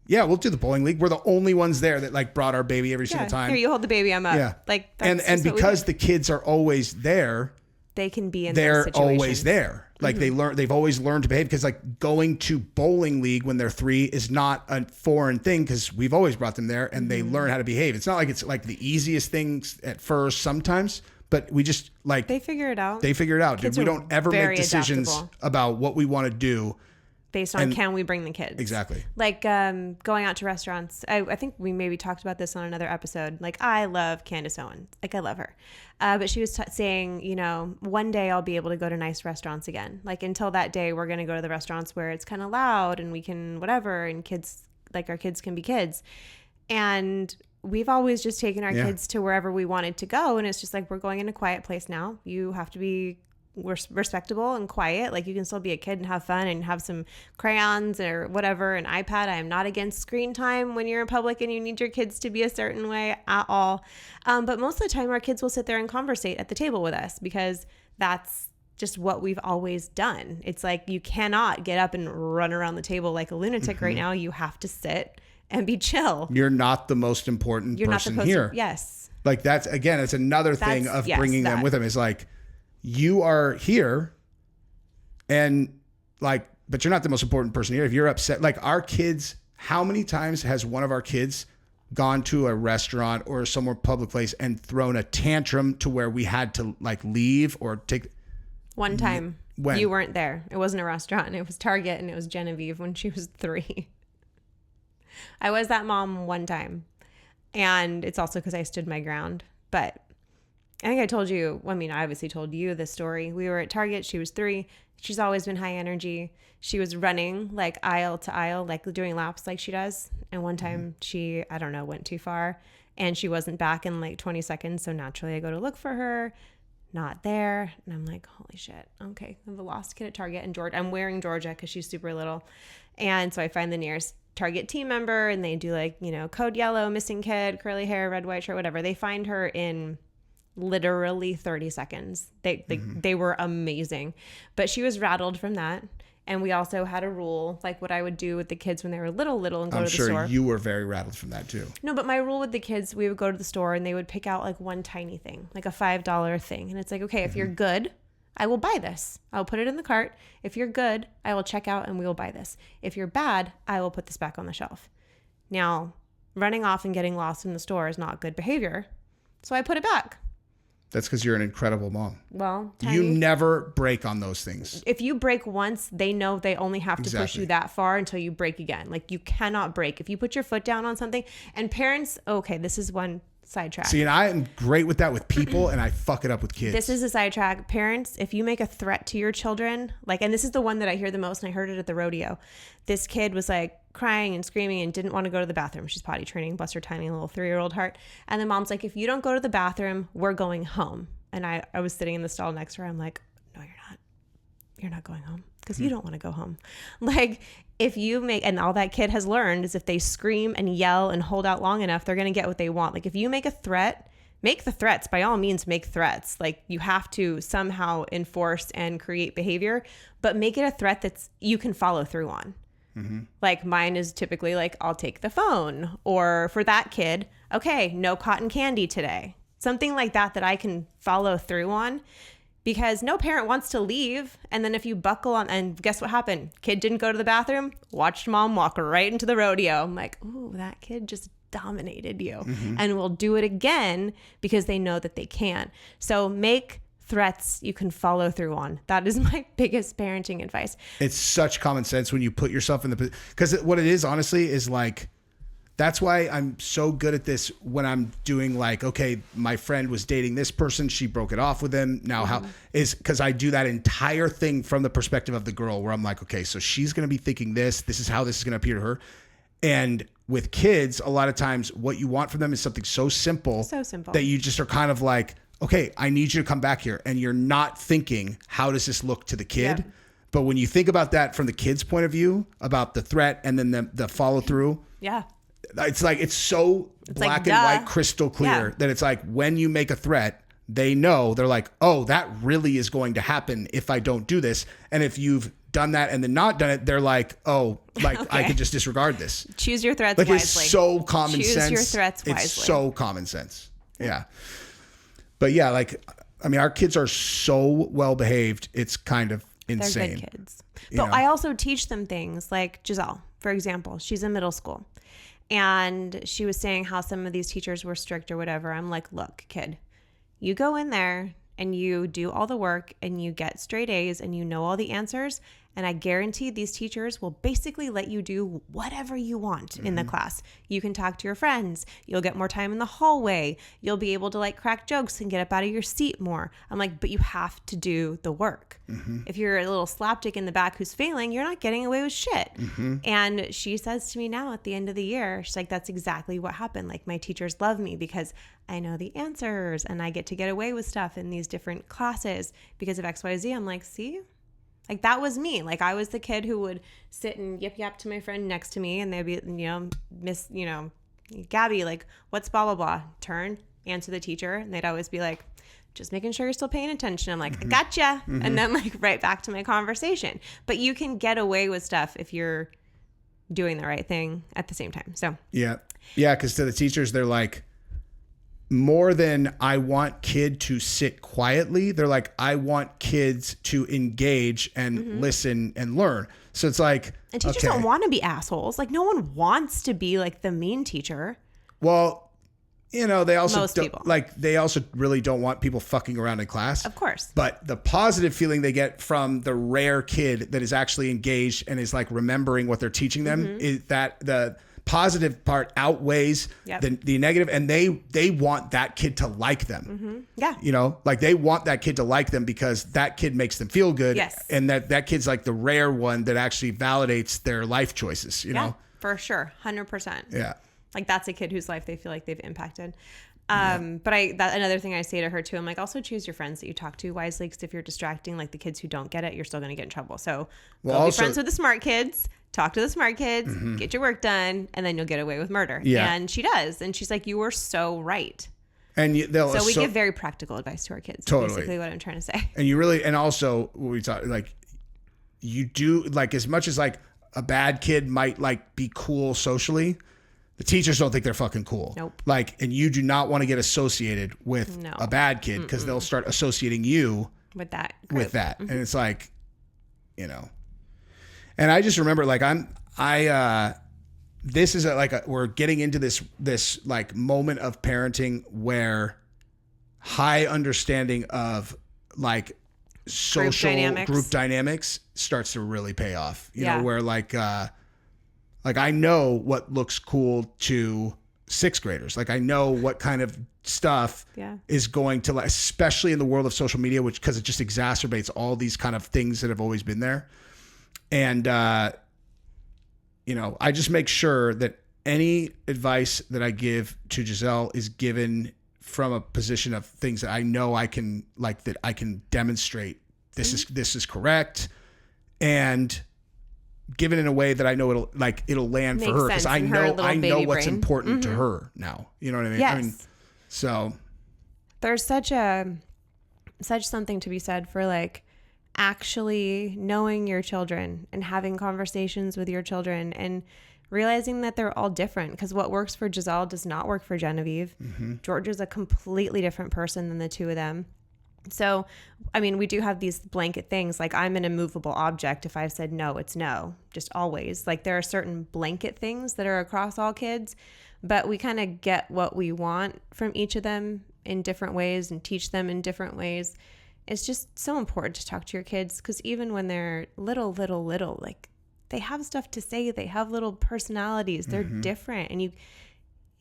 Yeah, we'll do the bowling league. We're the only ones there that brought our baby every single time. Here, you hold the baby, I'm up. Yeah. And because the kids are always there, they can be in they're always there. They've always learned to behave, because going to bowling league when they're 3 is not a foreign thing, because we've always brought them there and they learn how to behave. It's not it's the easiest things at first sometimes, but we just they figure it out. Dude. We don't ever make decisions about what we want to do based on can we bring the kids. Exactly. Going out to restaurants. I think we maybe talked about this on another episode. I love Candace Owen. I love her. But she was saying, one day I'll be able to go to nice restaurants again. Until that day, we're going to go to the restaurants where it's kind of loud and we can whatever, and kids, our kids can be kids. And we've always just taken our kids to wherever we wanted to go. And it's just we're going in a quiet place now. You have to be respectable and quiet. You can still be a kid and have fun and have some crayons or whatever, an iPad. I am not against screen time when you're in public and you need your kids to be a certain way at all. But most of the time our kids will sit there and conversate at the table with us, because that's just what we've always done. It's like you cannot get up and run around the table like a lunatic right now. You have to sit and be chill. You're not the most important person here. Yes. Like that's, again, it's another thing of bringing them with them is like, you are here and like, but you're not the most important person here. If you're upset, like our kids, how many times has one of our kids gone to a restaurant or somewhere public place and thrown a tantrum to where we had to like leave or take? One time. When? You weren't there. It wasn't a restaurant. It was Target and it was Genevieve when she was 3. I was that mom one time. And it's also because I stood my ground. But I think I told you, I mean, I obviously told you this story. We were at Target. She was 3. She's always been high energy. She was running like aisle to aisle, like doing laps like she does. And one time she, I don't know, went too far and she wasn't back in like 20 seconds. So naturally I go to look for her. Not there. And I'm like, holy shit. Okay. I have a lost kid at Target. And Georgia, I'm wearing Georgia because she's super little. And so I find the nearest Target team member and they do like, you know, code yellow, missing kid, curly hair, red, white shirt, whatever. They find her in literally 30 seconds. They were amazing. But she was rattled from that. And we also had a rule, like what I would do with the kids when they were little and go to the store. I'm sure you were very rattled from that too. No, but my rule with the kids, we would go to the store and they would pick out like one tiny thing, like a $5 thing. And it's like, okay, if you're good, I will buy this. I'll put it in the cart. If you're good, I will check out and we will buy this. If you're bad, I will put this back on the shelf. Now, running off and getting lost in the store is not good behavior. So I put it back. That's because you're an incredible mom. Well, you never break on those things. If you break once, they know they only have to push you that far until you break again. Like you cannot break. If you put your foot down on something, and parents, okay, this is one sidetrack. See, and I am great with that with people and I fuck it up with kids. This is a sidetrack. Parents, if you make a threat to your children, like, and this is the one that I hear the most, and I heard it at the rodeo. This kid was like crying and screaming and didn't want to go to the bathroom. She's potty training, bless her tiny little 3-year-old heart. And the mom's like, if you don't go to the bathroom, we're going home. And I was sitting in the stall next to her. I'm like, no, you're not. You're not going home because you don't want to go home. Like if you make, and all that kid has learned is if they scream and yell and hold out long enough, they're going to get what they want. Like if you make a threat, make the threats. By all means, make threats. Like you have to somehow enforce and create behavior, but make it a threat that's you can follow through on. Mm-hmm. Like mine is typically like, I'll take the phone, or for that kid, okay, no cotton candy today. Something like that I can follow through on, because no parent wants to leave. And then if you buckle on, and guess what happened? Kid didn't go to the bathroom, watched mom walk right into the rodeo. I'm like, ooh, that kid just dominated you, and will do it again because they know that they can. So make threats you can follow through on. That is my biggest parenting advice. It's such common sense when you put yourself in the, because what it is honestly is like, that's why I'm so good at this when I'm doing like, okay, my friend was dating this person. She broke it off with him. Now how is, because I do that entire thing from the perspective of the girl where I'm like, okay, so she's going to be thinking this is how this is going to appear to her. And with kids, a lot of times what you want from them is something so simple that you just are kind of like, okay, I need you to come back here. And you're not thinking, how does this look to the kid? Yeah. But when you think about that from the kid's point of view, about the threat and then the follow through. Yeah. It's like, it's so black and white, crystal clear that it's like when you make a threat, they know, they're like, oh, that really is going to happen if I don't do this. And if you've done that and then not done it, they're like, oh, like I could just disregard this. Choose your threats wisely. It's so common sense. Choose your threats wisely. It's so common sense. Yeah. But yeah, like, I mean, our kids are so well behaved. It's kind of insane. They're good kids. But I also teach them things like Jazelle, for example. She's in middle school. And she was saying how some of these teachers were strict or whatever. I'm like, look, kid, you go in there and you do all the work and you get straight A's and you know all the answers. And I guarantee these teachers will basically let you do whatever you want in the class. You can talk to your friends. You'll get more time in the hallway. You'll be able to like crack jokes and get up out of your seat more. I'm like, but you have to do the work. If you're a little slapdick in the back who's failing, you're not getting away with shit. And she says to me now at the end of the year, she's like, that's exactly what happened. Like my teachers love me because I know the answers and I get to get away with stuff in these different classes because of XYZ. I'm like, see? Like that was me. Like I was the kid who would sit and yip to my friend next to me and they'd be, Miss, Gabi, like what's blah, blah, blah. Turn, answer the teacher. And they'd always be like, just making sure you're still paying attention. I'm like, I gotcha. And then like right back to my conversation. But you can get away with stuff if you're doing the right thing at the same time. So yeah. Because to the teachers, they're like, more than I want kid to sit quietly, they're like, I want kids to engage and listen and learn. So it's like, and teachers don't want to be assholes. Like no one wants to be like the mean teacher. Well, you know, they also Most people. Like they also really don't want people fucking around in class. Of course. But the positive feeling they get from the rare kid that is actually engaged and is like remembering what they're teaching them is that the positive part outweighs the negative, and they want that kid to like them. Yeah. You know, like they want that kid to like them because that kid makes them feel good. Yes. And that kid's like the rare one that actually validates their life choices, you know? For sure. 100%. Yeah. Like that's a kid whose life they feel like they've impacted. But another thing I say to her too, I'm like, also choose your friends that you talk to wisely, because if you're distracting like the kids who don't get it, you're still going to get in trouble. So go be friends with the smart kids, talk to the smart kids, get your work done, and then you'll get away with murder. Yeah. And she does. And she's like, you were so right. And we give very practical advice to our kids. Totally. Basically what I'm trying to say. And you really, and also we talk like you do, like as much as like a bad kid might like be cool socially, the teachers don't think they're fucking cool. Nope. Like, and you do not want to get associated with a bad kid because they'll start associating you with that. And it's like, you know, and I just remember like this is we're getting into this like moment of parenting where high understanding of like social group dynamics starts to really pay off, you know, where like I know what looks cool to sixth graders. Like I know what kind of stuff is going to, like, especially in the world of social media, which, cause it just exacerbates all these kind of things that have always been there. And, you know, I just make sure that any advice that I give to Jazelle is given from a position of things that I know I can, like, that I can demonstrate this is correct, and given in a way that I know it'll land for her, because I know what's important to her now. You know what I mean? Yes. I mean, so there's such something to be said for like actually knowing your children and having conversations with your children and realizing that they're all different, because what works for Jazelle does not work for Genevieve. George is a completely different person than the two of them. So, I mean, we do have these blanket things, like I'm an immovable object. If I've said no, it's no, just always. Like there are certain blanket things that are across all kids, but we kind of get what we want from each of them in different ways and teach them in different ways. It's just so important to talk to your kids, because even when they're little, like they have stuff to say, they have little personalities, they're different, and you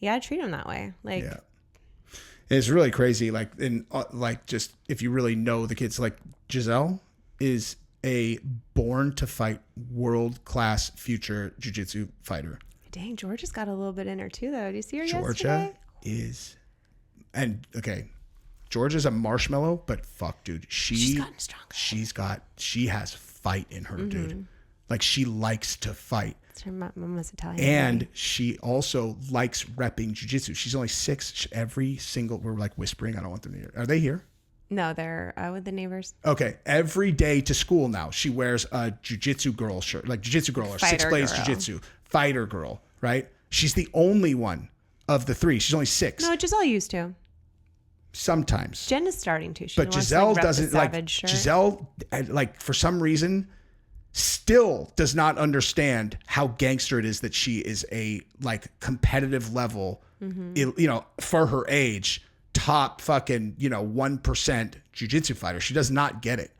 gotta treat them that way. Like, yeah. It's really crazy. Like, in like, just if you really know the kids, like Jazelle is a born to fight world-class future jiu-jitsu fighter. Dang, Georgia's got a little bit in her too, though. Do you see her yesterday? Georgia's a marshmallow, but fuck, dude, she's gotten stronger. She has fight in her, dude. Like, she likes to fight. Her mom was Italian. And she also likes repping jiu-jitsu. She's only 6. We're like whispering. I don't want them to hear. Are they here? No, they're with the neighbors. Okay. Every day to school now, she wears a jiu-jitsu girl shirt, like jiu-jitsu girl or Six Blades jiu-jitsu fighter girl, right? She's the only one of the 3. She's only 6. No, Jazelle used to. Sometimes. Jen is starting to. But Jazelle doesn't like. Jazelle, like, for some reason, still does not understand how gangster it is that she is a like competitive level, you know, for her age, top fucking, you know, 1% jiu-jitsu fighter. She does not get it.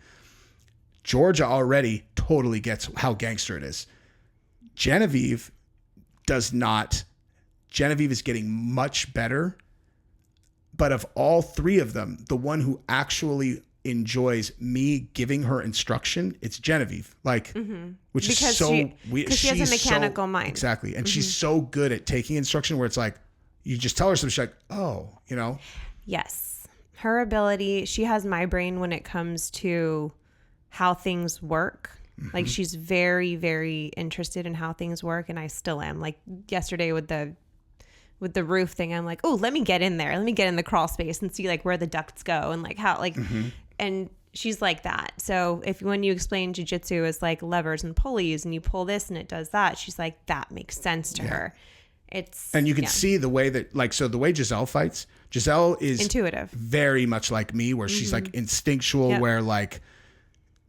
Georgia already totally gets how gangster it is. Genevieve does not. Genevieve is getting much better, but of all 3 of them, the one who actually enjoys me giving her instruction, it's Genevieve, like, which because is so because she has a mechanical mind. Exactly. And she's so good at taking instruction where it's like, you just tell her something, she's like, oh, you know? Yes. Her ability, she has my brain when it comes to how things work. Like, she's very, very interested in how things work. And I still am. Like yesterday with with the roof thing. I'm like, oh, let me get in there. Let me get in the crawl space and see like where the ducts go and like how like, and she's like that. So when you explain jujitsu as like levers and pulleys and you pull this and it does that, she's like, that makes sense to her. And you can see the way that like, so the way Jazelle fights, Jazelle is intuitive, very much like me, where she's like instinctual, where like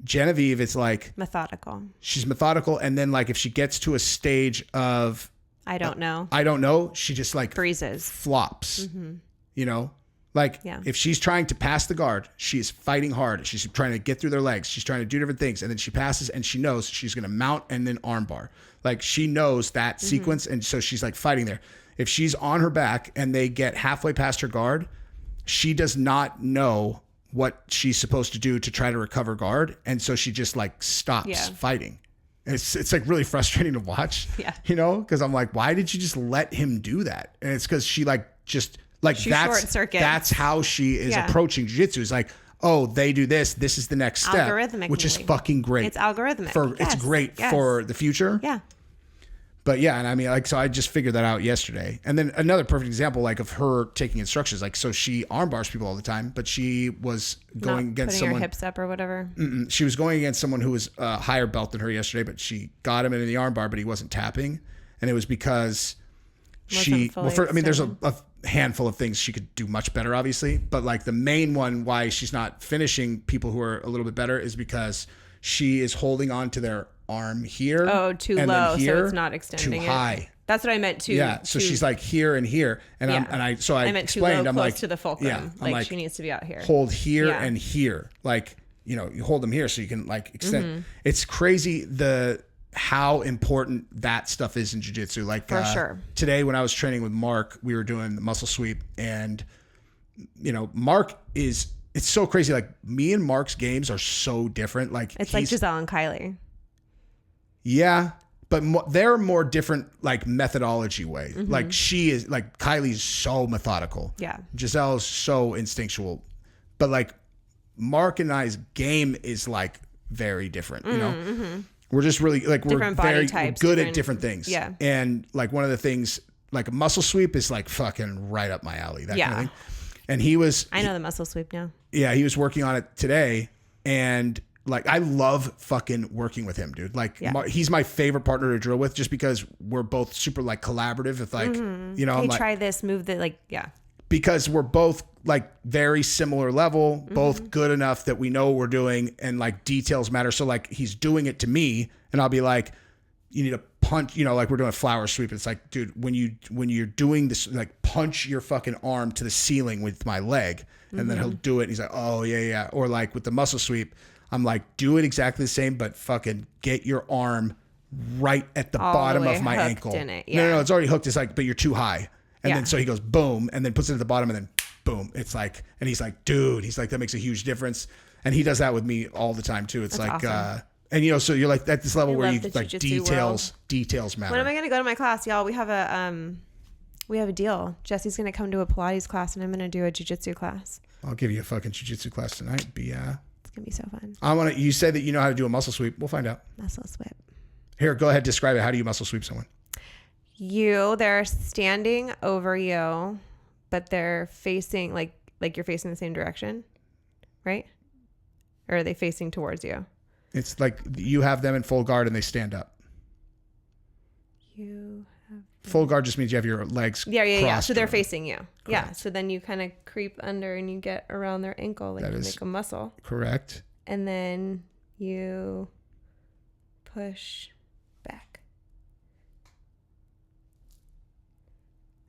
Genevieve, it's like methodical. She's methodical. And then like, if she gets to a stage of, I don't know, she just like freezes, flops, you know, like if she's trying to pass the guard, she's fighting hard. She's trying to get through their legs. She's trying to do different things. And then she passes and she knows she's going to mount and then armbar. Like she knows that sequence. And so she's like fighting there. If she's on her back and they get halfway past her guard, she does not know what she's supposed to do to try to recover guard. And so she just like stops fighting. It's like really frustrating to watch, you know, because I'm like, why did you just let him do that? And it's because she like just like that's how she is approaching jiu-jitsu. It's like, oh, they do this. This is the next step, which is fucking great. It's algorithmic. It's great for the future. Yeah. But yeah, and I mean, like, so I just figured that out yesterday. And then another perfect example, like, of her taking instructions, like, so she armbars people all the time, but she was going against someone. Her hips up or whatever. She was going against someone who was a higher belt than her yesterday, but she got him in the armbar, but he wasn't tapping. And it was because there's a handful of things she could do much better, obviously. But like the main one, why she's not finishing people who are a little bit better, is because she is holding on to their arm here. Oh, too low, so it's not extending too high. That's what I meant too. Yeah, so she's like here and here, and I meant explained. Too low, I'm close like to the fulcrum. Yeah, like she needs to be out here. Hold here and here, like you know, you hold them here so you can like extend. It's crazy how important that stuff is in jiu-jitsu. Like for sure. Today when I was training with Mark, we were doing the muscle sweep, and you know, Mark is. It's so crazy. Like me and Mark's games are so different. Like it's like Jazelle and Kylie. Yeah, but they're more different, like methodology way. Like she is, like Kylie's so methodical. Yeah, Giselle's so instinctual. But like Mark and I's game is like very different. You know, we're just really like different we're types, good at different things. Yeah, and like one of the things, like a muscle sweep is like fucking right up my alley. That kind of thing. And I know the muscle sweep now. Yeah, he was working on it today, and like I love fucking working with him, dude. Like he's my favorite partner to drill with, just because we're both super like collaborative. With like you know, hey, like, try this, move that, like because we're both like very similar level, both good enough that we know what we're doing, and like details matter. So like he's doing it to me, and I'll be like, you need to punch, you know, like we're doing a flower sweep. It's like, dude, when you're doing this, like punch your fucking arm to the ceiling with my leg, and then he'll do it. And he's like, oh yeah. Or like with the muscle sweep, I'm like, do it exactly the same, but fucking get your arm right at the bottom of my ankle. No, it's already hooked. It's like, but you're too high. And then so he goes boom, and then puts it at the bottom, and then boom. It's like, and he's like, dude, he's like, that makes a huge difference. And he does that with me all the time too. It's like, awesome. And you know, so you're like at this level where you like details matter. When am I going to go to my class, y'all? We have a deal. Jesse's going to come to a Pilates class, and I'm going to do a jiu-jitsu class. I'll give you a fucking jiu-jitsu class tonight. It's going to be so fun. You say that you know how to do a muscle sweep. We'll find out. Muscle sweep. Here, go ahead. Describe it. How do you muscle sweep someone? They're standing over you, but they're facing like you're facing the same direction, right? Or are they facing towards you? It's like you have them in full guard and they stand up. Full guard just means you have your legs crossed. So they're facing you. Correct. Yeah. So then you kind of creep under and you get around their ankle, like you make a muscle. Correct. And then you push back.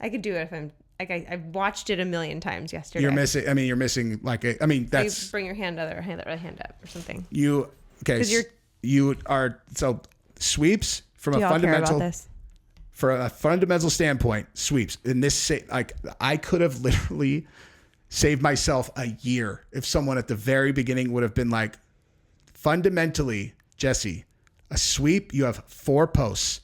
I could do it if I'm like I watched it a million times yesterday. You're missing like that's. You bring your hand up or something. You are so sweeps from a fundamental standpoint. Sweeps in this, like I could have literally saved myself a year if someone at the very beginning would have been like, fundamentally, Jesse, a sweep, you have 4 posts,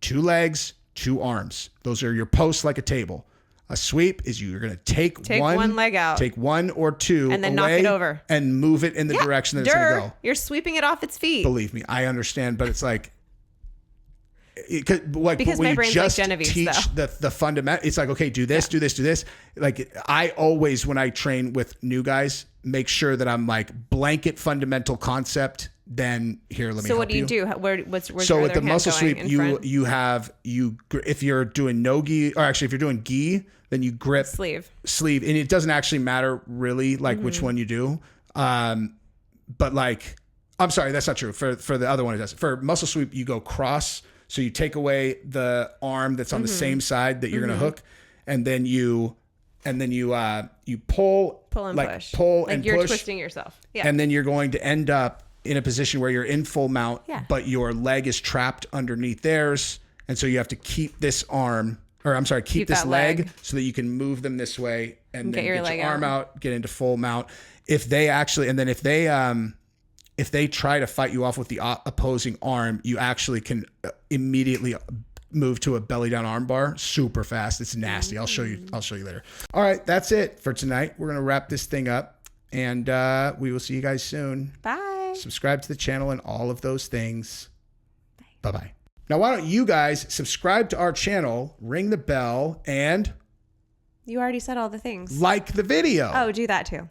2 legs, 2 arms. Those are your posts like a table. A sweep is you're going to take one leg out, take 1 or 2 and then knock it over and move it in the direction that it's going to go. You're sweeping it off its feet. Believe me, I understand, but it's like Because my brain's like Genevieve's, teach the fundamental. It's like, okay, do this, do this, do this. Like I always, when I train with new guys, make sure that I'm like blanket fundamental concept. Then here, let me. So what do you do? Where's so with the muscle sweep, if you're doing no gi, or actually if you're doing gi, then you grip sleeve, and it doesn't actually matter really like which one you do. But like, I'm sorry, that's not true. For the other one, it does. For muscle sweep, you go cross. So you take away the arm that's on the same side that you're going to hook, and then you pull and like push. Pull like and you're push. Twisting yourself. Yeah. And then you're going to end up in a position where you're in full mount, but your leg is trapped underneath theirs. And so you have to keep this arm, or I'm sorry, keep this leg so that you can move them this way and then get your arm out, get into full mount. If they try to fight you off with the opposing arm, you actually can immediately move to a belly down arm bar super fast. It's nasty. I'll show you later. All right. That's it for tonight. We're going to wrap this thing up, and we will see you guys soon. Bye. Subscribe to the channel and all of those things. Bye-bye. Now, why don't you guys subscribe to our channel, ring the bell, and... You already said all the things. Like the video. Oh, do that too.